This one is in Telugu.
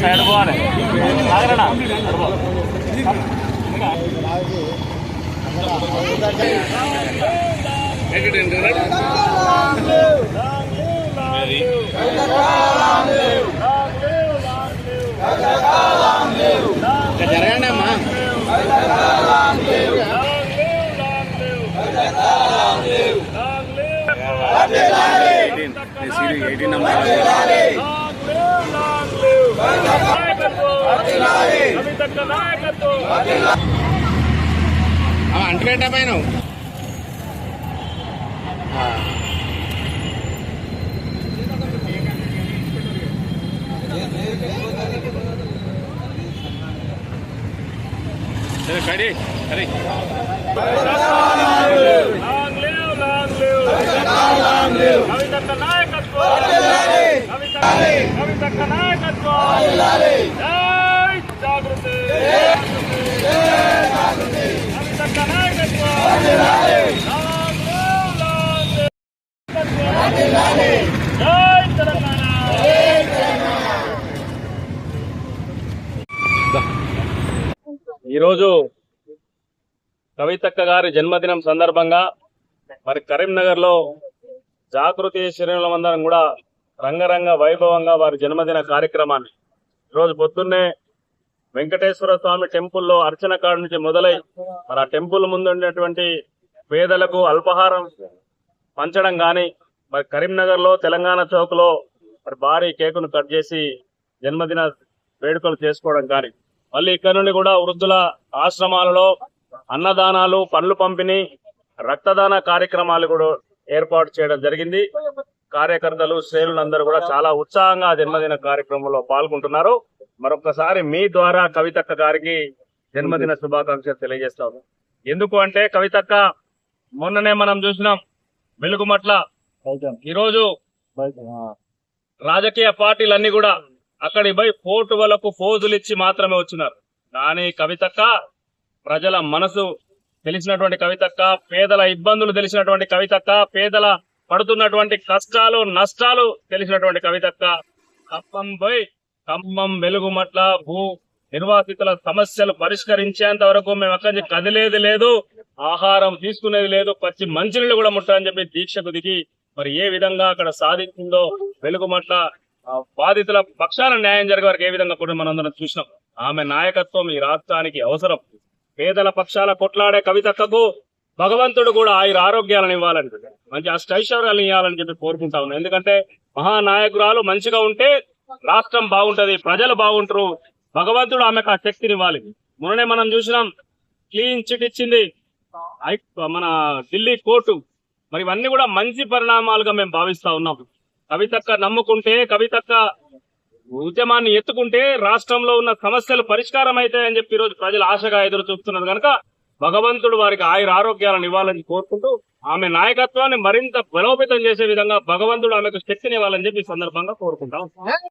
సైడ్ పోవాలి ఆగరణ జరగండి అమ్మా అంటుపెట్టా పైన సరే సరే కవితక్క నాయకత్వం కవితక్క నాయకత్వం జై జాగృతి కవితక్క నాయకత్వం జై తెలంగాణ. ఈరోజు కవితక్క గారి జన్మదినం సందర్భంగా మరి కరీంనగర్ లో జాగృతి శ్రేణులందరం కూడా రంగరంగ వైభవంగా వారి జన్మదిన కార్యక్రమాన్ని ఈరోజు పొద్దున్నే వెంకటేశ్వర స్వామి టెంపుల్లో అర్చన కాడ నుంచి మొదలై మరి ఆ టెంపుల్ ముందు ఉండేటువంటి పేదలకు అల్పాహారం పంచడం గాని మరి కరీంనగర్ లో తెలంగాణ చౌక్ లో మరి భారీ కేకును కట్ చేసి జన్మదిన వేడుకలు చేసుకోవడం కానీ మళ్ళీ ఇక్కడ నుండి కూడా వృద్ధుల ఆశ్రమాలలో అన్నదానాలు పండ్లు పంపిణీ రక్తదాన కార్యక్రమాలు కూడా ఏర్పాటు చేయడం జరిగింది. కార్యకర్తలు శ్రేణులందరూ కూడా చాలా ఉత్సాహంగా జన్మదిన కార్యక్రమంలో పాల్గొంటున్నారు. మరొకసారి మీ ద్వారా కవితక్క గారికి జన్మదిన శుభాకాంక్షలు తెలియజేస్తాము. ఎందుకు అంటే కవితక్క మొన్ననే మనం చూసినాం వెలుగుమట్ల ఈరోజు రాజకీయ పార్టీలన్నీ కూడా అక్కడి పోయి ఫోటోలకు ఫోజులు ఇచ్చి మాత్రమే వచ్చినారు. కానీ కవితక్క ప్రజల మనసు తెలిసినటువంటి కవితక్క, పేదల ఇబ్బందులు తెలిసినటువంటి కవితక్క, పేదల పడుతున్నటువంటి కష్టాలు నష్టాలు తెలిసినటువంటి కవితక్క ఖమ్మం వెలుగుమట్ల భూ నిర్వాసితుల సమస్యలు పరిష్కరించేంత వరకు మేము అక్కడి నుంచి కదిలేది లేదు, ఆహారం తీసుకునేది లేదు, పచ్చి మంచినీళ్ళు కూడా ముట్టాలని చెప్పి దీక్షకు దిగి మరి ఏ విధంగా అక్కడ సాధించిందో వెలుగుమట్ల బాధితుల పక్షాన న్యాయం జరిగే వరకు ఏ విధంగా కూడా మనందరం చూసినాం. ఆమె నాయకత్వం ఈ రాష్ట్రానికి అవసరం. పేదల పక్షాల కొట్లాడే కవితక్కకు భగవంతుడు కూడా ఆరోగ్యాలను ఇవ్వాలని, మంచి అష్టైశ్వర్యాలను ఇవ్వాలని చెప్పి కోరుకుంటా ఉన్నాం. ఎందుకంటే మహానాయకురాలు మంచిగా ఉంటే రాష్ట్రం బాగుంటది, ప్రజలు బాగుంటారు. భగవంతుడు ఆమెకు ఆ శక్తిని ఇవ్వాలి. మొన్ననే మనం చూసినాం క్లీన్ చిట్ ఇచ్చింది మన ఢిల్లీ కోర్టు. మరి ఇవన్నీ కూడా మంచి పరిణామాలుగా మేము భావిస్తా ఉన్నాం. కవితక్క నమ్ముకుంటే, కవితక్క ఉద్యమాన్ని ఎత్తుకుంటే రాష్ట్రంలో ఉన్న సమస్యలు పరిష్కారం అవుతాయని చెప్పి ఈరోజు ప్రజలు ఆశగా ఎదురు చూస్తున్నారు. కనుక భగవంతుడు వారికి ఆరోగ్యాలను ఇవ్వాలని కోరుకుంటూ ఆమె నాయకత్వాన్ని మరింత బలోపేతం చేసే విధంగా భగవంతుడు ఆమెకు శక్తిని ఇవ్వాలని చెప్పి ఈ సందర్భంగా కోరుకుంటాం.